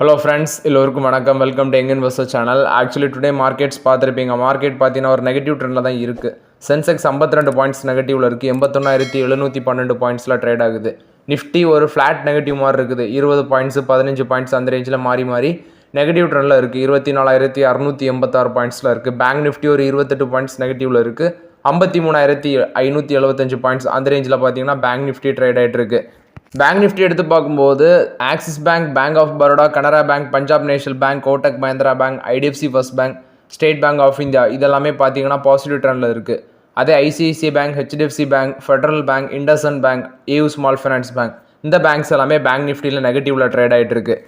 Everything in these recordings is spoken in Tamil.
ஹலோ ஃப்ரெண்ட்ஸ், எல்லோருக்கும் வணக்கம். Welcome to young investor channel. Actually today markets பார்த்துருப்பீங்க. மார்க்கெட் பார்த்தீங்கன்னா ஒரு நெகட்டிவ் ட்ரெண்டில் தான் இருக்குது. சென்செக்ஸ் 52 பாயிண்ட்ஸ் நெகட்டிவில் இருக்குது. 81,712 பாயிண்ட்ஸில் ட்ரேட் ஆகுது. நிஃப்டி ஒரு ஃப்ளாட் நெகட்டிவ் மாதிரி இருக்குது. 20 பாயிண்ட்ஸ் 15 பாயிண்ட்ஸ் அந்த ரேஞ்சில் மாறி நெகட்டிவ் ட்ரெண்டில் இருக்குது. 24,686 பாயிண்ட்ஸில் இருக்குது. பேங்க் நிஃப்டி ஒரு 28 பாயிண்ட்ஸ் நெகட்டிவில் இருக்குது. 53,575 பாயிண்ட்ஸ் அந்த ரேஞ்சில் பார்த்தீங்கன்னா பேங்க் நிஃப்டி ட்ரேட் ஆகிட்டு இருக்குது. பேங்க் நிஃப்டி எடுத்து பார்க்கும்போது Axis bank, bank of Baroda, Canara bank, Punjab national bank, Kotak Mahindra bank, IDFC first bank, state bank of India இதெல்லாமே பார்த்தீங்கன்னா பாசிட்டிவ் ட்ரெண்டில் இருக்குது. அதே ICICI bank, HDFC bank, Federal bank, IndusInd bank, AU small finance bank இந்த பேங்க்ஸ் எல்லாமே பேங்க் நிஃப்டியில் நெகட்டிவில் ட்ரேட் ஆகிட்டு இருக்குது.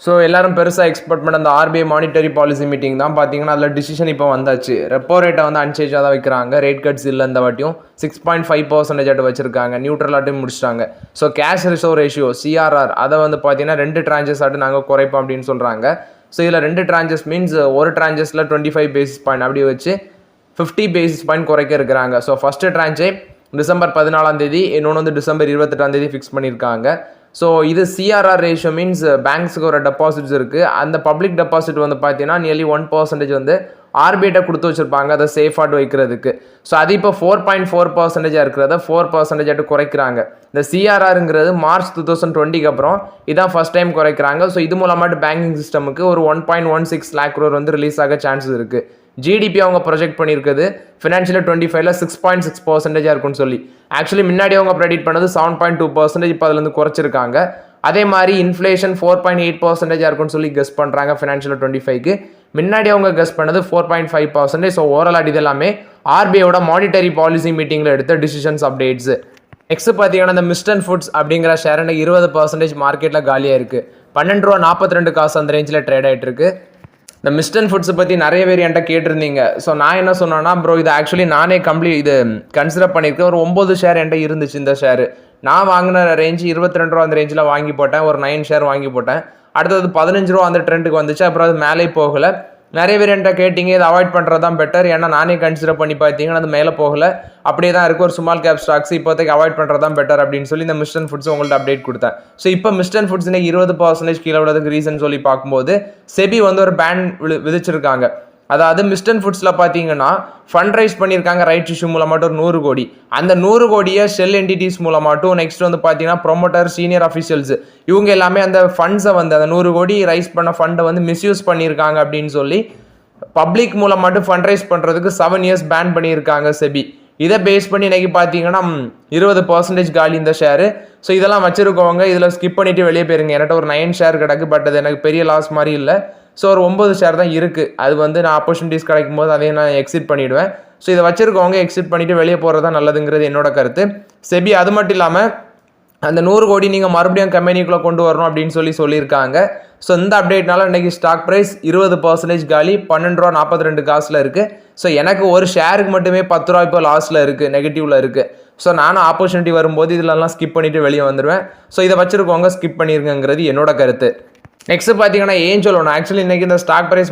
ஸோ எல்லாரும் பெருசாக எக்ஸ்பெக்ட் பண்ண அந்த ஆர்பிஐ மானிட்டரி பாலிசி மீட்டிங் தான் பார்த்தீங்கன்னா அதில் டிசிஷன் இப்போ வந்தாச்சு. ரெப்போ ரேட்டை வந்து அன்சேஞ்சாக தான் வைக்கிறாங்க. ரேட் கட்ஸ் இல்லை, இந்த வாட்டியும் 6.5% வச்சிருக்காங்க. நியூட்ரலாட்டும் முடிச்சிட்டாங்க. So cash reserve ratio CRR அதை வந்து பார்த்தீங்கன்னா 2 tranches ஆட்டு நாங்கள் குறைப்போம் அப்படின்னு சொல்கிறாங்க. ஸோ இதில் 2 tranches மீன்ஸ் ஒரு tranchesல 25 பேசிஸ் பாயிண்ட் அப்படி வச்சு 50 பேசிஸ் பாயிண்ட் குறைக்க இருக்கிறாங்க. ஸோ ஃபஸ்ட்டு tranche டிசம்பர் 14 இன்னொன்று வந்து டிசம்பர் 28 ஃபிக்ஸ் பண்ணியிருக்காங்க. ஸோ இது சிஆர்ஆர் ரேஷியோ மீன்ஸ் பேங்க்ஸுக்கு ஒரு டெபாசிட்ஸ் இருக்குது. அந்த பப்ளிக் டெபாசிட் வந்து பார்த்தீங்கன்னா நியர்லி 1% வந்து ஆர்பிஐட்ட கொடுத்து வச்சுருப்பாங்க அதை சேஃபாக வைக்கிறதுக்கு. ஸோ அது இப்போ 4.4% இருக்கிறத 4% குறைக்கிறாங்க. இந்த சிஆர்ஆருங்கிறது மார்ச் 2020 அப்புறம் இதான் ஃபர்ஸ்ட் டைம் குறைக்கிறாங்க. ஸோ இது மூலமாட்டு பேங்கிங் சிஸ்டமுக்கு ஒரு 1.16 lakh crore வந்து ரிலீஸ் ஆக சான்சஸ் இருக்குது. ஜிடிபி அவங்க ப்ரொஜெக்ட் பண்ணியிருக்குது ஃபினான்ஷியல் 25ல் 6.6% இருக்குன்னு சொல்லி. ஆக்சுவலி முன்னாடி அவங்க ப்ரெடிக்ட் பண்ணது 7.2%, இப்போ அதுலேருந்து குறைச்சிருக்காங்க. அதே மாதிரி இன்ஃப்ளேஷன் 4.8% இருக்குன்னு சொல்லி கெஸ் பண்ணுறாங்க ஃபினான்ஷியல் 25க்கு. முன்னாடி அவங்க கெஸ் பண்ணது 4.5%. ஸோ ஓவரால் இது எல்லாமே ஆர்பிஐயோட மானிட்டரி பாலிசி மீட்டிங்கில் எடுத்த டிசிஷன்ஸ் அப்டேட்ஸ். நெக்ஸ்ட் பார்த்தீங்கன்னா இந்த மிஸ்டன் ஃபுட்ஸ் அப்படிங்கிற ஷேர் 20% மார்க்கெட்டில் காலியாக இருக்குது. ₹12.42 அந்த ரேஞ்சில் ட்ரேட் ஆகிட்டு இருக்கு. இந்த மிஸ்டன் ஃபுட்ஸை பற்றி நிறைய பேர் என்கிட்ட கேட்டிருந்தீங்க. ஸோ நான் என்ன சொன்னேன்னா, ப்ரோ இது ஆக்சுவலி நானே இது கன்சிடர் பண்ணியிருக்கேன். ஒரு 9 ஷேர் என்கிட்ட இருந்துச்சு. இந்த ஷேரு நான் வாங்கின ரேஞ்சு ₹22 அந்த ரேஞ்சில் வாங்கி போட்டேன். ஒரு 9 ஷேர் வாங்கி போட்டேன். அடுத்தது ₹15 அந்த ட்ரெண்டுக்கு வந்துச்சு. அப்புறம் அது மேலே போகலை. நிறைய பேர் என்கிட்ட கேட்டிங்க, இதை அவாய்ட் பண்ணுறது தான் பெட்டர். ஏன்னா நானே கன்சிடர் பண்ணி பார்த்தீங்கன்னா அது மேலே போகலை, அப்படியே தான் இருக்குது. ஒரு ஸ்மால் கேப் ஸ்டாக்ஸ் இப்போதைக்கு அவாய்ட் பண்ணுறது தான் பெட்டர் அப்படின்னு சொல்லி இந்த மிஸ்டன் ஃபுட்ஸ் உங்கள்ட்ட அப்டேட் கொடுத்தேன். ஸோ இப்போ மிஸ்டன் ஃபுட்ஸ் 20% கீழே விடுறதுக்கு ரீசன் சொல்லி பார்க்கும்போது செபி வந்து ஒரு பேன் விதிச்சிருக்காங்க. அதாவது மிஸ்டன் ஃபுட்ஸில் பார்த்தீங்கன்னா ஃபண்ட் ரைஸ் பண்ணியிருக்காங்க ரைட் இஷ்யூ மூலமாட்டும் ஒரு 100 கோடி. அந்த 100 கோடியை ஷெல் என்டிட்டிஸ் மூலமாட்டும் நெக்ஸ்ட் வந்து பார்த்தீங்கன்னா ப்ரொமோட்டர், சீனியர் அஃபிஷியல்ஸ் இவங்க எல்லாமே அந்த ஃபண்ட்ஸை வந்து அந்த 100 கோடி ரைஸ் பண்ண ஃபண்டை வந்து மிஸ்யூஸ் பண்ணியிருக்காங்க அப்படின்னு சொல்லி பப்ளிக் மூலமாட்டும் ஃபண்ட் ரைஸ் பண்ணுறதுக்கு 7 years பேன் பண்ணியிருக்காங்க செபி. இதை பேஸ் பண்ணி இன்னைக்கு பார்த்தீங்கன்னா 20% காலி இந்த ஷேரு. ஸோ இதெல்லாம் வச்சிருக்கவங்க இதில் ஸ்கிப் பண்ணிட்டு வெளியே போயிருங்க. என்கிட்ட ஒரு 9 ஷேர் கிடக்கு, பட் அது எனக்கு பெரிய லாஸ் மாதிரி இல்லை. ஸோ ஒரு 9 ஷேர் தான் இருக்குது. அது வந்து நான் ஆப்பர்ச்சுனிட்டிஸ் கிடைக்கும் போது அதையும் நான் எக்ஸிட் பண்ணிவிடுவேன். ஸோ இதை வச்சிருக்கவங்க எக்ஸிட் பண்ணிவிட்டு வெளியே போகிறது தான் நல்லதுங்கிறது என்னோட கருத்து. செபி அது மட்டும் இல்லாமல் அந்த 100 கோடி நீங்கள் மறுபடியும் கம்பெனிக்குள்ளே கொண்டு வரணும் அப்படின்னு சொல்லியிருக்காங்க. ஸோ இந்த அப்டேட்னால இன்றைக்கி ஸ்டாக் ப்ரைஸ் 20% காலி ₹12.42 இருக்குது. ஸோ எனக்கு ஒரு ஷேருக்கு மட்டுமே ₹10 இப்போ லாஸில் இருக்குது, நெகட்டிவில் இருக்குது. ஸோ நானும் ஆப்பர்ச்சுனிட்டி வரும்போது இதிலெல்லாம் ஸ்கிப் பண்ணிவிட்டு வெளியே வந்துடுவேன். ஸோ இதை வச்சுருக்கவங்க ஸ்கிப் பண்ணியிருங்கிறது என்னோட கருத்து. நெக்ஸ்ட் பார்த்தீங்கன்னா ஏஞ்சல் ஒன்று. ஆக்சுவலி இன்றைக்கி இந்த ஸ்டாக் ப்ரைஸ்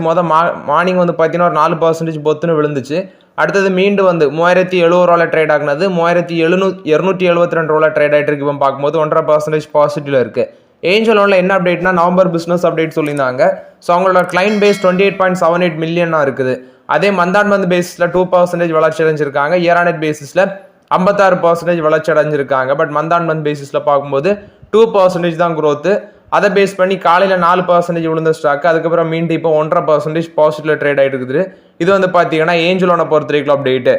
மார்னிங் வந்து பார்த்தீங்கன்னா ஒரு 4% பொத்துன்னு விழுந்துச்சு. அடுத்தது மீண்டு வந்து ₹3070 ட்ரேட் ஆகினது ₹3272 ட்ரேட் ஆகிட்டு இருக்கு. இப்போ பார்க்கும்போது 1.5% பாசிட்டிவ்ல இருக்குது. ஏஞ்சல் ஒன்ல என்ன அப்டேட்னா நவம்பர் பிஸ்னஸ் அப்டேட் சொல்லியிருந்தாங்க. ஸோ அவங்களோட கிளைண்ட் பேஸ் 28.78 மில்லியனாக இருக்குது. அதே மந்த் பேசிஸில் 2% வளர்ச்சி அடைஞ்சிருக்காங்க. இயர் ஆன் இயர் பேசிஸில் 56% வளர்ச்சி அடைஞ்சிருக்காங்க. பட் மந்த் பேசிஸில் பார்க்கும்போது 2% தான் growth. அதை பேஸ் பண்ணி காலையில் 4% விழுந்த ஸ்டாக், அதுக்கப்புறம் மீண்டும் இப்போ 1.5% பாசிட்டிவில் ட்ரேட் ஆகிட்டு இருக்குது. இது வந்து பார்த்தீங்கன்னா ஏஞ்சலோனை பொறுத்த வரைக்கும் அப்டேட்டு.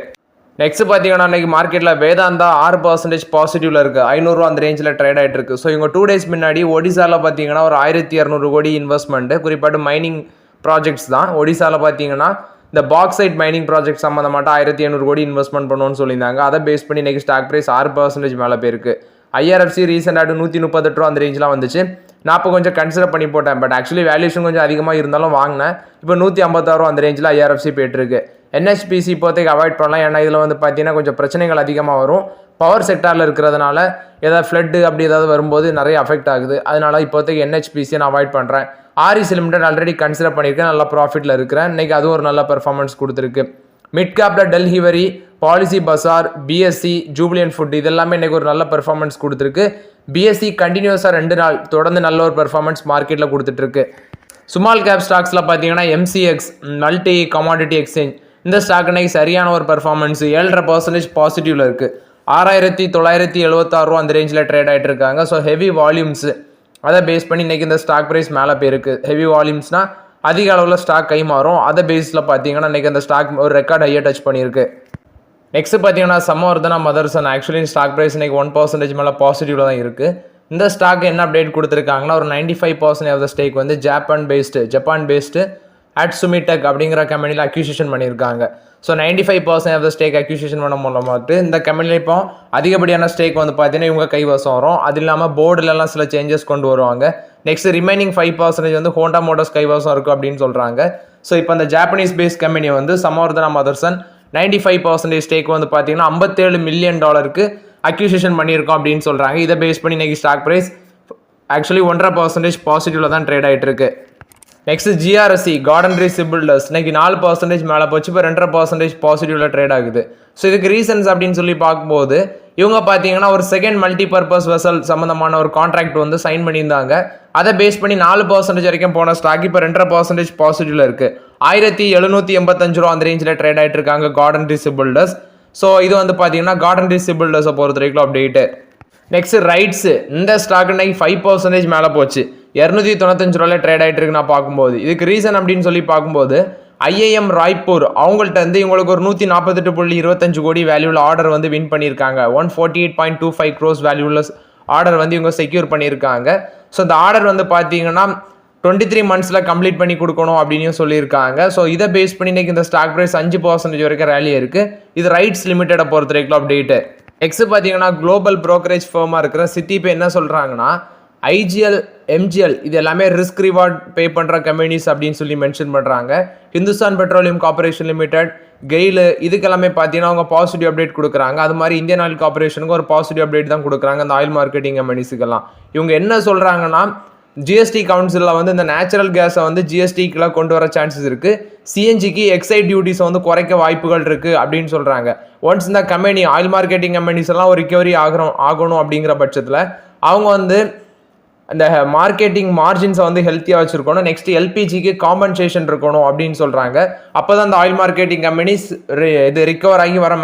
நெக்ஸ்ட் பார்த்தீங்கன்னா இன்றைக்கி மார்க்கெட்டில் வேதாந்தா 6% பாசிட்டிவில் இருக்குது. ₹500 அந்த ரேஞ்சில் ட்ரேட் ஆகிட்டு இருக்குது. ஸோ இவங்க 2 days முன்னாடி ஒடிசாவில் பார்த்தீங்கன்னா ஒரு 1200 கோடி இன்வெஸ்ட்மெண்ட்டு, குறிப்பாட்டு மைனிங் ப்ராஜெக்ட்ஸ் தான். ஒடிசாவில் பார்த்தீங்கன்னா இந்த பாக்ஸைட் மைனிங் ப்ராஜெக்ட் சம்மந்தமாட்ட 1500 கோடி இன்வெஸ்ட்மெண்ட் பண்ணுவோன்னு சொல்லியிருந்தாங்க. அதை பேஸ் பண்ணி இன்றைக்கி ஸ்டாக் ப்ரைஸ் 6% மேலே போயிருக்கு. ஐஆர்எஃப்சி ரீசெண்டாக ₹138 அந்த ரேஞ்செலாம் வந்துச்சு. நான் இப்போ கொஞ்சம் கன்சிடர் பண்ணி போட்டேன். பட் ஆக்சுவலி வேல்யூஷன் கொஞ்சம் அதிகமாக இருந்தாலும் வாங்கினேன். இப்போ ₹156 அந்த ரேஞ்சில் ஐஆர்எஃப்சி போயிட்டுருக்கு. என்ஹெச்பிசி இப்போதைக்கு அவாய்ட் பண்ணலாம். ஏன்னா இதில் வந்து பார்த்தீங்கன்னா கொஞ்சம் பிரச்சனைகள் அதிகமாக வரும். பவர் செக்டாரில் இருக்கிறதுனால ஏதாவது ஃப்ளட்டு அப்படி ஏதாவது வரும்போது நிறைய அஃபெக்ட் ஆகுது. அதனால இப்போதைக்கு என்ஹெச்பிசியை நான் அவாய்ட் பண்ணுறேன். ஆர்இசி லிமிடெட் ஆல்ரெடி கன்சிடர் பண்ணியிருக்கேன், நல்லா ப்ராஃபிட்டில் இருக்கிறேன். இன்றைக்கி அதுவும் ஒரு நல்ல பெர்ஃபார்மன்ஸ் கொடுத்துருக்கு. மிட் கேப்பில் டெல்ஹிவரி, பாலிசி பசார், பிஎஸ்சி, ஜூபிலியன் ஃபுட் இதெல்லாமே இன்றைக்கி ஒரு நல்ல பெர்ஃபார்மன்ஸ் கொடுத்துருக்கு. பிஎஸ்சி கண்டினியூஸாக 2 நாள் தொடர்ந்து நல்ல ஒரு பெர்ஃபார்மன்ஸ் மார்க்கெட்டில் கொடுத்துட்ருக்கு. ஸ்மால் கேப் ஸ்டாக்ஸில் பார்த்தீங்கன்னா எம்சிஎக்ஸ் மல்டி கமாடிட்டி எக்ஸ்சேஞ்ச் இந்த ஸ்டாக் இன்னைக்கு சரியான ஒரு பெர்ஃபார்மன்ஸ் 7.5% பாசிட்டிவில் இருக்குது. 6,976 ரூபா அந்த ரேஞ்சில் ட்ரேட் ஆகிட்டு இருக்காங்க. ஸோ ஹெவி வால்யூம்ஸு அதை பேஸ் பண்ணி இன்றைக்கி இந்த ஸ்டாக் ப்ரைஸ் மேலே போயிருக்கு. ஹெவி வால்யூம்ஸ்னால் அதிக அளவில் ஸ்டாக் கை மாறும். அதை பேஸில் பார்த்தீங்கன்னா இன்றைக்கி அந்த ஸ்டாக் ஒரு ரெக்கார்ட் ஹையை டச் பண்ணியிருக்கு. நெக்ஸ்ட் பார்த்தீங்கன்னா சமவர்தனா மதர்சன் ஆக்சுவலி ஸ்டாக் ப்ரைஸ் இன்றைக்கி 1% மேலே பாசிட்டிவில் தான் இருக்குது. இந்த ஸ்டாக் என்ன அப்டேட் கொடுத்துருக்காங்கன்னா ஒரு 95% ஆஃப் த ஸ்டேக் வந்து ஜப்பான் பேஸ்டு அட்சுமிடெக் அப்படிங்கிற கம்பெனியில் அக்யூசிஷன் பண்ணியிருக்காங்க. So 95% of the stake acquisition பண்ண மூலமாட்டு இந்த கம்பெனியில் இப்போ அதிகப்படியான ஸ்டேக் வந்து பார்த்தீங்கன்னா இவங்க கைவசம் வரும். அது இல்லாமல் போர்டுலலாம் சில சேஞ்சஸ் கொண்டு வருவாங்க. நெக்ஸ்ட் ரிமைனிங் 5% வந்து ஹோண்டா மோட்டார்ஸ் கைவசம் இருக்கும் அப்படின்னு சொல்கிறாங்க. ஸோ இப்போ இந்த ஜாப்பனீஸ் பேஸ் கம்பெனி வந்து சமவர்தனா மதர்சன் 95% ஸ்டேக் வந்து பார்த்தீங்கன்னா $57 மில்லியன் அக்யூசிஷன் பண்ணியிருக்கோம் அப்படின்னு சொல்கிறாங்க. இதை பேஸ் பண்ணி இன்றைக்கி ஸ்டாக் ப்ரைஸ் ஆக்சுவலி 1.5% பாசிட்டிவில் தான் ட்ரேட் ஆகிட்டு இருக்கு. Next GRSC Garden Reach builders இன்னைக்கு 4% மேலே போச்சு, இப்போ 2.5% பாசிட்டிவில் ட்ரேட் ஆகுது. ஸோ இதுக்கு ரீசன்ஸ் அப்படின்னு சொல்லி பார்க்கும்போது இவங்க பார்த்தீங்கன்னா ஒரு செகண்ட் மல்டி பர்பஸ் வெசல் சம்மந்தமான ஒரு கான்ட்ராக்ட் வந்து சைன் பண்ணியிருந்தாங்க. அதை பேஸ் பண்ணி 4% வரைக்கும் போன ஸ்டாக் இப்போ 2.5% பாசிட்டிவில் இருக்குது. 1,785 ரூபா அந்த ரேஞ்சில் ட்ரேட் ஆகிட்டு இருக்காங்க கார்டன் ரீஸ் பில்டர்ஸ். ஸோ இது வந்து பார்த்தீங்கன்னா கார்டன் ரீஸ் பில்டர்ஸை பொறுத்த வரைக்கும் அப்டேட்டு. நெக்ஸ்ட் ரைட்ஸு இந்த ஸ்டாக் இன்னைக்கு 5% மேலே போச்சு, 295 ரூபாயில் ட்ரேட் ஆகிட்டு இருக்கு. நான் பார்க்கும்போது இதுக்கு ரீசன் அப்படின்னு சொல்லி பார்க்கும்போது ஐஏஎம் ராய்ப்பூர் அவங்கள்ட்ட வந்து இவங்களுக்கு ஒரு 148.25 கோடி வேல்யூவில் ஆர்டர் வந்து வின் பண்ணியிருக்காங்க. 148.25 crores வேல்யூவில் ஆர்டர் வந்து இவங்க செக்யூர் பண்ணியிருக்காங்க. ஸோ இந்த ஆர்டர் வந்து பார்த்தீங்கன்னா 23 months கம்ப்ளீட் பண்ணி கொடுக்கணும் அப்படின்னு சொல்லியிருக்காங்க. ஸோ இதை பேஸ் பண்ணி இன்னைக்கு இந்த ஸ்டாக் ப்ரைஸ் 5% வரைக்கும் ரேலி இருக்குது. இது ரைட்ஸ் லிமிட்டடை பொறுத்த வரைக்கும் அப்டேட்டு. நெக்ஸ்ட் பார்த்தீங்கன்னா குளோபல் ப்ரோக்கரேஜ் ஃபர்மாக இருக்கிற சிட்டி பே என்ன சொல்கிறாங்கன்னா ஐஜிஎல், எம்ஜிஎல் இது எல்லாமே ரிஸ்க் ரிவார்ட் பே பண்ணுற கம்பெனிஸ் அப்படின்னு சொல்லி மென்ஷன் பண்ணுறாங்க. Hindustan Petroleum Corporation Limited, GAIL இதுக்கெல்லாமே பார்த்தீங்கன்னா அவங்க பாசிட்டிவ் அப்டேட் கொடுக்குறாங்க. அது மாதிரி இந்தியன் ஆயில் கார்பரேஷனுக்கு ஒரு பாசிட்டிவ் அப்டேட் தான் கொடுக்குறாங்க அந்த ஆயில் மார்க்கெட்டிங் கம்பெனிஸுக்கெல்லாம். இவங்க என்ன சொல்கிறாங்கன்னா ஜிஎஸ்டி கவுன்சிலில் வந்து இந்த நேச்சுரல் கேஸை வந்து ஜிஎஸ்டிக்கெலாம் கொண்டு வர சான்சஸ் இருக்குது. சிஎன்ஜிக்கு எக்ஸைட் டியூட்டிஸை வந்து குறைக்க வாய்ப்புகள் இருக்குது அப்படின்னு சொல்கிறாங்க. ஒன்ஸ் இந்த கம்பெனி ஆயில் மார்க்கெட்டிங் கம்பெனிஸ் எல்லாம் ஒரு ரிகவரி ஆகணும் அப்படிங்கிற பட்சத்தில் அவங்க வந்து அந்த மார்க்கெட்டிங் மார்ஜின்ஸை வந்து ஹெல்த்தியாக வச்சுருக்கணும். நெக்ஸ்ட் எல்பிஜிக்கு காம்பன்சேஷன் இருக்கணும் அப்படின்னு சொல்கிறாங்க. அப்போ தான் அந்த ஆயில் மார்க்கெட்டிங் கம்பெனிஸ் இது ரிகவர் ஆகி வர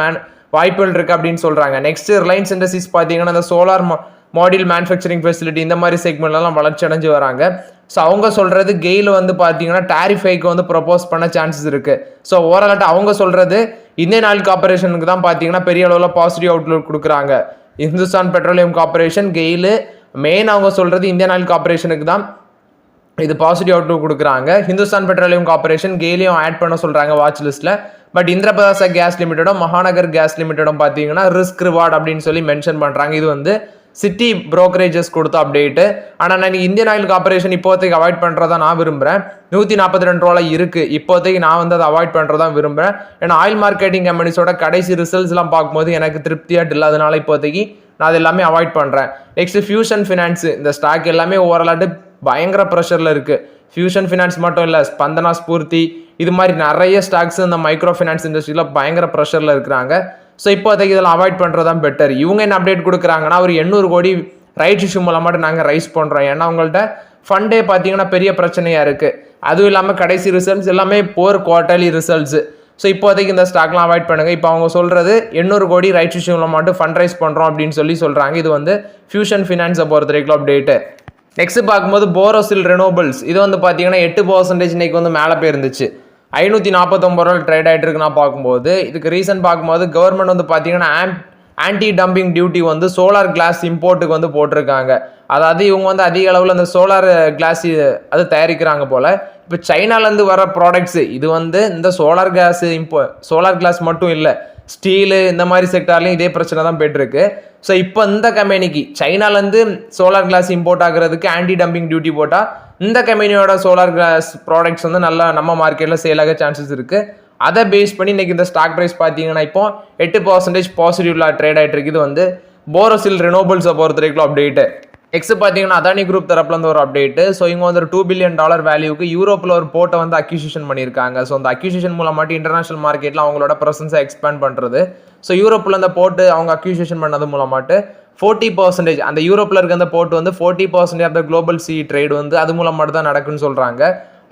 வாய்ப்புகள் இருக்குது அப்படின்னு சொல்கிறாங்க. நெக்ஸ்ட் ரிலையன்ஸ் இண்டஸ்ட்ரீஸ் பார்த்தீங்கன்னா இந்த சோலார் மாடியூல் மேனுஃபேக்சரிங் ஃபெசிலிட்டி இந்த மாதிரி செக்மெண்ட்லாம் வளர்ச்சி அடைஞ்சு வராங்க. ஸோ அவங்க சொல்கிறது கெயில் வந்து பார்த்தீங்கன்னா டாரிஃப் ஹைக்கு வந்து ப்ரொபோஸ் பண்ண சான்சஸ் இருக்குது. ஸோ ஓவராலாக அவங்க சொல்கிறது இந்தியன் ஆயில் கார்பரேஷனுக்கு தான் பார்த்தீங்கன்னா பெரிய அளவில் பாசிட்டிவ் அவுட்லுக் கொடுக்குறாங்க. Hindustan petroleum corporation, GAIL main அவங்க சொல்கிறது இந்தியன் ஆயில் கார்பரேஷனுக்கு தான் இது பாசிட்டிவ் அவுட்லுக் கொடுக்குறாங்க. ஹிந்துஸ்தான் பெட்ரோலியம் கார்பரேஷன் கெயிலையும் ஆட் பண்ண சொல்கிறாங்க வாட்ச் லிஸ்ட்டில். பட் இந்திரபிரதாச கேஸ் லிமிட்டடும் மகாநகர் கேஸ் லிமிட்டடும் பார்த்தீங்கன்னா ரிஸ்க் ரிவார்ட் அப்படின்னு சொல்லி மென்ஷன் பண்ணுறாங்க. இது வந்து சிட்டி ப்ரோக்கரேஜஸ் கொடுத்த அப்டேட்டு. ஆனால் நான் இந்தியன் ஆயில் கார்பரேஷன் இப்போதைக்கு அவாய்ட் பண்ணுறதா நான் விரும்புகிறேன். 142 ரூபாயில் இருக்குது. இப்போதைக்கு நான் வந்து அதை அவாய்ட் பண்ணுறதா விரும்புகிறேன். ஏன்னா ஆயில் மார்க்கெட்டிங் கம்பெனிஸோட கடைசி ரிசல்ட்ஸ்லாம் பார்க்கும்போது எனக்கு திருப்தியாக இல்லை. அதனால இப்போதைக்கு நான் அது எல்லாமே அவாய்ட் பண்ணுறேன். நெக்ஸ்ட் ஃபியூஷன் ஃபினான்ஸு இந்த ஸ்டாக் எல்லாமே ஓவராலாட்டு பயங்கர ப்ரெஷரில் இருக்குது. ஃபியூஷன் ஃபினான்ஸ் மட்டும் இல்லை, ஸ்பந்தனா ஸ்பூர்த்தி இது மாதிரி நிறைய ஸ்டாக்ஸ் இந்த மைக்ரோ ஃபினான்ஸ் இண்டஸ்ட்ரியில் பயங்கர ப்ரெஷரில் இருக்கிறாங்க. ஸோ இப்போதைக்கு இதெல்லாம் அவாய்ட் பண்ணுறது தான் பெட்டர். இவங்க என்ன அப்டேட் கொடுக்குறாங்கன்னா ஒரு 800 கோடி ரைட்ஸ் இஷ்யூ மூலமாக நாங்கள் ரைஸ் பண்ணுறோம். ஏன்னா அவங்கள்ட்ட ஃபண்டே பார்த்தீங்கன்னா பெரிய பிரச்சனையாக இருக்குது. அதுவும் இல்லாமல் கடைசி ரிசல்ட்ஸ் எல்லாமே போர் குவார்ட்டர்லி ரிசல்ட்ஸு. ஸோ இப்போதைக்கு இந்த ஸ்டாக்லாம் அவாய்ட் பண்ணுங்கள். இப்போ அவங்க சொல்கிறது 800 கோடி ரைட்ஸ் இஷ்யூ மூலமாக ஃபண்ட் ரைஸ் பண்ணுறோம் அப்படின்னு சொல்கிறாங்க. இது வந்து ஃபியூஷன் ஃபினான்ஸை பொறுத்த வரைக்கும் அப்டேட்டு. நெக்ஸ்ட் பார்க்கும்போது போரோசில் ரெனோவபிள்ஸ் இது வந்து பார்த்தீங்கன்னா 8% இன்னைக்கு வந்து மேலே போயிருந்துச்சு. 549 ரூபாய் ட்ரேட் ஆகிட்டு இருக்கு. நான் பார்க்கும்போது இதுக்கு ரீசன் பார்க்கும்போது கவர்மெண்ட் வந்து பார்த்தீங்கன்னா ஆன்டி டம்பிங் டியூட்டி வந்து சோலார் கிளாஸ் இம்போர்ட்டுக்கு வந்து போட்டிருக்காங்க. அதாவது இவங்க வந்து அதிக அளவில் அந்த சோலார் கிளாஸ் அது தயாரிக்கிறாங்க போல். இப்போ சைனாலேருந்து வர ப்ராடக்ட்ஸு இது வந்து இந்த சோலார் கிளாஸ் மட்டும் இல்லை, ஸ்டீலு இந்த மாதிரி செக்டார்லையும் இதே பிரச்சனை தான் போய்ட்டுருக்கு. ஸோ இப்போ இந்த கம்பெனிக்கு சைனாலேருந்து சோலார் கிளாஸ் இம்போர்ட் ஆகிறதுக்கு ஆன்டி டம்பிங் டியூட்டி போட்டால் இந்த கம்பெனியோட சோலார் கிளாஸ் ப்ராடக்ட்ஸ் வந்து நல்லா நம்ம மார்க்கெட்டில் சேல் ஆக சான்சஸ் இருக்குது. அதை பேஸ் பண்ணி இன்றைக்கி இந்த ஸ்டாக் ப்ரைஸ் பார்த்தீங்கன்னா இப்போ 8% பாசிட்டிவ்ல ட்ரேட் ஆகிட்டு இருக்குது. வந்து போரோசில் ரெனோவபிள்ஸை பொறுத்த வரைக்கும் அப்டேட்டு. நெக்ஸ்ட் பார்த்தீங்கன்னா அதானி குரூப் தரப்புல இருந்து ஒரு அப்டேட். ஸோ இவங்க வந்து ஒரு $2 பில்லியன் வேல்யூக்கு யூரோப்பில் ஒரு போர்ட்டை வந்து அக்யூசிஷன் பண்ணியிருக்காங்க. ஸோ அந்த அக்யூசிஷன் மூலமாட்டி இன்டர்நேஷனல் மார்க்கெட்டில் அவங்களோட ப்ரெசன்ஸை எக்ஸ்பேண்ட் பண்ணுறது. ஸோ யூரோப்பில் அந்த போர்ட்டு அவங்க அக்யூசிஷன் பண்ணது மூலமாட்டு 40% அந்த யூரோப்பில் இருக்க அந்த போர்ட் வந்து 40% of the global sea trade வந்து அது மூலமாட்டு தான் நடக்குன்னு சொல்கிறாங்க.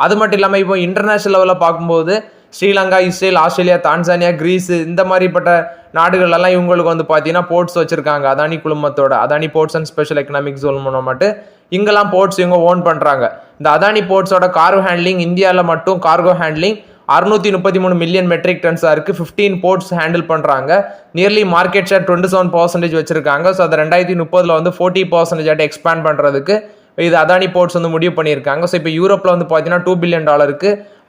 அது மட்டும் இல்லாமல் இப்போ இன்டர்நேஷனல் லெவலில் பார்க்கும்போது Sri Lanka, Israel, Australia, Tanzania, Greece இந்த மாதிரிப்பட்ட நாடுகள்லாம் இவங்களுக்கு வந்து பார்த்தீங்கன்னா போர்ட்ஸ் வச்சிருக்காங்க. அதானி குழுமத்தோட Adani ports and special economic zone மூலமாட்டு இங்கெல்லாம் போர்ட்ஸ் இவங்க ஓன் பண்ணுறாங்க. இந்த அதானி போர்ட்ஸோட கார்கோ ஹேண்ட்லிங் இந்தியாவில் மட்டும் கார்கோ ஹேண்ட்லிங் 633 மில்லியன் மெட்ரிக் டன்ஸாக இருக்குது. 15 போர்ட்ஸ் ஹேண்டில் பண்ணுறாங்க. நியர்லி மார்க்கெட் ஷேர் 27% வச்சிருக்காங்க. ஸோ அதை 2030 வந்து 40% எக்ஸ்பேண்ட் பண்ணுறதுக்கு இது அதானி போர்ட்ஸ் வந்து முடிவு பண்ணியிருக்காங்க. ஸோ இப்போ யூரோப்பில் வந்து பார்த்தீங்கன்னா $2 பில்லியன்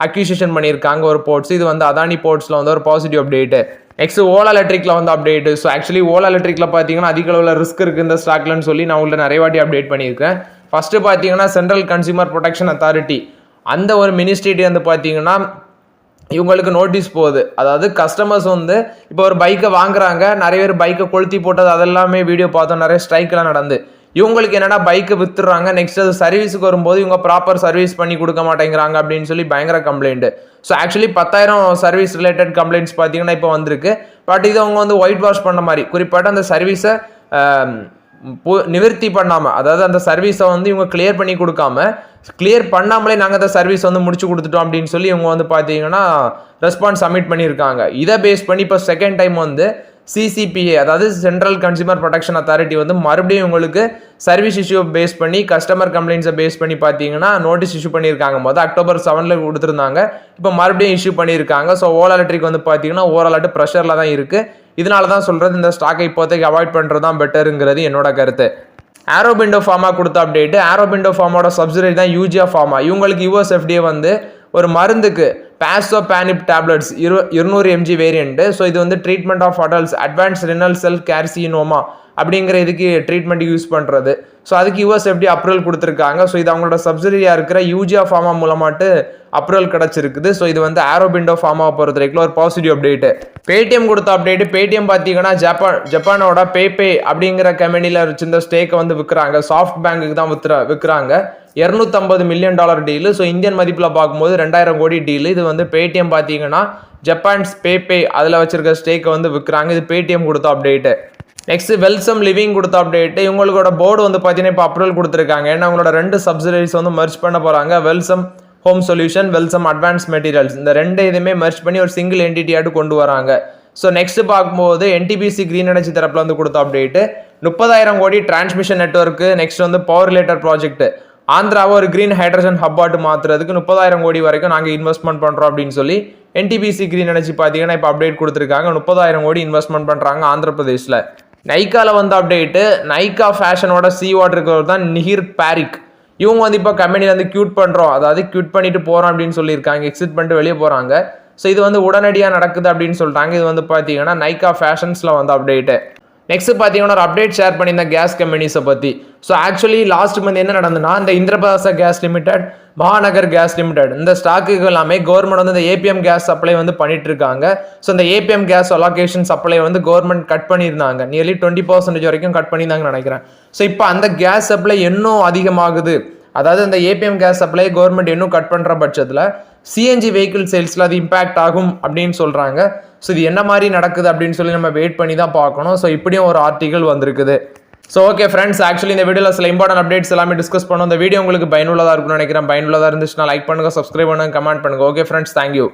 அக்யூசிஷன் பண்ணியிருக்காங்க ஒரு போர்ட்ஸ். இது வந்து அதானி போர்ட்ஸில் வந்து ஒரு பாசிட்டிவ் அப்டேட்டு. நெக்ஸ்ட் ஓலா எலக்ட்ரிக்கில் வந்து அப்டேட். ஸோ ஆக்சுவலி ஓலா எலக்ட்ரிக்கில் பார்த்தீங்கன்னா அதிக அளவில் ரிஸ்க் இருக்குது இந்த ஸ்டாக்லன்னு சொல்லி நான் உள்ள நிறைய வாட்டி அப்டேட் பண்ணியிருக்கேன். ஃபஸ்ட்டு பார்த்தீங்கன்னா சென்ட்ரல் கன்சியூமர் ப்ரொடெக்ஷன் அத்தாரிட்டி அந்த ஒரு மினிஸ்ட்ரிட்டி வந்து பார்த்தீங்கன்னா இவங்களுக்கு நோட்டீஸ் போகுது. அதாவது கஸ்டமர்ஸ் வந்து இப்போ ஒரு பைக்கை வாங்குறாங்க, நிறைய பேர் பைக்கை கொளுத்தி போட்டது அதெல்லாமே வீடியோ பார்த்தோம், நிறைய ஸ்ட்ரைக்கெல்லாம் நடந்து. இவங்களுக்கு என்னடா பைக்கை வித்துடுறாங்க, நெக்ஸ்ட் அது சர்வீஸுக்கு வரும்போது இவங்க ப்ராப்பர் சர்வீஸ் பண்ணி கொடுக்க மாட்டேங்கிறாங்க அப்படின்னு சொல்லி பயங்கர complaint. So actually 10,000 service related complaints பார்த்தீங்கன்னா இப்போ வந்திருக்கு. பட் இது அவங்க வந்து ஒயிட் வாஷ் பண்ண மாதிரி குறிப்பாட்ட அந்த சர்வீஸை நிவர்த்தி பண்ணாமல், அதாவது அந்த சர்வீஸை வந்து இவங்க கிளியர் பண்ணி கொடுக்காம கிளியர் பண்ணாமலே நாங்கள் அந்த சர்வீஸ் வந்து முடிச்சு கொடுத்துட்டோம் அப்படின்னு சொல்லி இவங்க வந்து பார்த்தீங்கன்னா ரெஸ்பான்ஸ் சப்மிட் பண்ணியிருக்காங்க. இதை பேஸ் பண்ணி இப்போ செகண்ட் டைம் வந்து சிசிபிஏ அதாவது சென்ட்ரல் கன்சியூமர் ப்ரொடெக்ஷன் அத்தாரிட்டி வந்து மறுபடியும் உங்களுக்கு சர்வீஸ் இஷ்யூ பேஸ் பண்ணி கஸ்டமர் கம்ப்ளைண்ட்ஸை பேஸ் பண்ணி பார்த்தீங்கன்னா நோட்டீஸ் இஷ்யூ பண்ணியிருக்காங்க. மொதல் October 7 கொடுத்துருந்தாங்க, இப்போ மறுபடியும் இஷ்யூ பண்ணியிருக்காங்க. ஸோ ஓலா எலக்ட்ரிக் வந்து பார்த்தீங்கன்னா ஓரளவு ப்ரெஷரில் தான் இருக்குது. இதனால தான் சொல்கிறது இந்த ஸ்டாக்கை இப்போதைக்கு அவாய்ட் பண்ணுறது தான் பெட்டருங்கிறது என்னோட கருத்து. ஆரோபிண்டோ ஃபார்மா கொடுத்த அப்டேட். ஆரோபிண்டோ ஃபார்மாவோட சப்சிடரி தான் யூஜியா ஃபார்மா. இவங்களுக்கு யூஎஸ் FDA வந்து ஒரு மருந்துக்கு pazopanib tablets 200 mg variant. So இது வந்து treatment of adults advance renal cell carcinoma அப்படிங்கிற இதுக்கு ட்ரீட்மெண்ட் யூஸ் பண்ணுறது. ஸோ அதுக்கு யூஎஸ் FDA அப்ரூவல் கொடுத்துருக்காங்க. ஸோ இது அவங்களோட சப்சிடரியாக இருக்கிற யூஜியா ஃபார்மா மூலமாட்டு அப்ரூவல் கிடச்சிருக்குது. ஸோ இது வந்து ஆரோபிண்டோ ஃபார்மாவை பொறுத்த வரைக்கும் ஒரு பாசிட்டிவ் அப்டேட்டு. பேடிஎம் கொடுத்த அப்டேட்டு. பேடிஎம் பார்த்தீங்கன்னா ஜப்பானோட பேபே அப்படிங்கிற கம்பெனியில் வச்சிருந்த ஸ்டேக்கை வந்து விற்கிறாங்க. சாஃப்ட் பேங்குக்கு தான் விற்கிறாங்க. $250 மில்லியன் டீலு. ஸோ இந்தியன் மதிப்பில் பார்க்கும்போது 2000 கோடி டீலு. இது வந்து பேடிஎம் பார்த்தீங்கன்னா ஜப்பான்ஸ் பேபே அதில் வச்சிருக்க ஸ்டேக்கை வந்து விற்கிறாங்க. இது பேடிஎம் கொடுத்த அப்டேட்டு. நெக்ஸ்ட் வெல்சம் லிவிங் கொடுத்த அப்டேட். இவங்களோட போர்டு வந்து பார்த்தீங்கன்னா இப்போ அப்ரூவல் கொடுத்துருக்காங்க. ஏன்னா அவங்களோட 2 சப்சிடரிஸ் வந்து மர்ஜ் பண்ண போகிறாங்க. வெல்சம் ஹோம் சொல்யூஷன், வெல்சம் அட்வான்ஸ் மெட்டீரியல்ஸ், இந்த 2 இதுவுமே மர்ஜ் பண்ணி ஒரு சிங்கிள் என்டிட்டியாட்டு கொண்டு வராங்க. ஸோ நெக்ஸ்ட் பார்க்கும்போது NTPC கிரீன் எனர்ஜி தரப்பில் வந்து கொடுத்த அப்டேட்டு. 30,000 கோடி டிரான்ஸ்மிஷன் நெட்வொர்க்கு. நெக்ஸ்ட் வந்து பவர் ரிலேட்டட் ப்ராஜெக்ட் ஆந்திராவை ஒரு கிரீன் ஹைட்ரஜன் ஹப்பாட்டு மாற்றுறதுக்கு 30,000 கோடி வரைக்கும் நாங்கள் இன்வெஸ்ட்மெண்ட் பண்ணுறோம் அப்படின்னு சொல்லி NTPC கிரீன் எனர்ஜி பார்த்தீங்கன்னா இப்போ அப்டேட் கொடுத்துருக்காங்க. 30,000 கோடி இன்வெஸ்ட்மெண்ட் பண்ணுறாங்க ஆந்திர பிரதேஷில். நைக்காவில் வந்து அப்டேட்டு. நைக்கா ஃபேஷனோட சிஓட் இருக்கிறவர் தான் நிஹிர் பாரிக். இவங்க வந்து இப்போ கம்பெனியில் வந்து கியூட் பண்ணுறோம், அதாவது கியூட் பண்ணிட்டு போகிறோம் அப்படின்னு சொல்லியிருக்காங்க. எக்ஸிட் பண்ணிட்டு வெளியே போகிறாங்க. ஸோ இது வந்து உடனடியாக நடக்குது அப்படின்னு சொல்லிட்டாங்க. இது வந்து பார்த்தீங்கன்னா நைக்கா ஃபேஷன்ஸில் வந்து அப்டேட்டு. நெக்ஸ்ட் பார்த்தீங்கன்னா ஒரு அப்டேட் ஷேர் பண்ணியிருந்த கேஸ் கம்பெனிஸை பற்றி. ஸோ ஆக்சுவலி லாஸ்ட் மந்த் என்ன நடந்ததுன்னா இந்த Indraprastha gas limited, Mahanagar gas limited இந்த ஸ்டாக்குகள் எல்லாமே கவர்மெண்ட் வந்து இந்த APM கேஸ் சப்ளை வந்து பண்ணிட்டு இருக்காங்க. ஸோ இந்த APM கேஸ் அலோகேஷன் சப்ளை வந்து கவர்மெண்ட் கட் பண்ணியிருந்தாங்க. நியர்லி 20% வரைக்கும் கட் பண்ணியிருந்தாங்கன்னு நினைக்கிறேன். ஸோ இப்போ அந்த கேஸ் சப்ளை இன்னும் அதிகமாகுது. அதாவது இந்த APM கேஸ் சப்ளை கவர்மெண்ட் இன்னும் கட் பண்ணுற பட்சத்தில் CNG வெஹிக்கிள் சேல்ஸில் அது இம்பேக்ட் ஆகும் அப்படின்னு சொல்கிறாங்க. ஸோ இது என்ன மாதிரி நடக்குது அப்படின்னு சொல்லி நம்ம வெயிட் பண்ணி தான் பார்க்கணும். ஸோ இப்படியும் ஒரு ஆர்டிகல் வந்திருக்குது. ஸோ ஓகே ஃப்ரெண்ட்ஸ், ஆக்சுவலி இந்த வீடியோவில் சில இம்பார்ட்டன்ட் அப்டேட்ஸ் எல்லாமே டிஸ்கஸ் பண்ணோம். இந்த வீடியோ உங்களுக்கு பயனுள்ளதாக இருக்கும்னு நினைக்கிறேன். பயனுள்ளதாக இருந்துச்சுன்னா லைக் பண்ணுங்கள், சப்ஸ்கிரைப் பண்ணுங்கள், கமெண்ட் பண்ணுங்கள். Okay friends, thank you.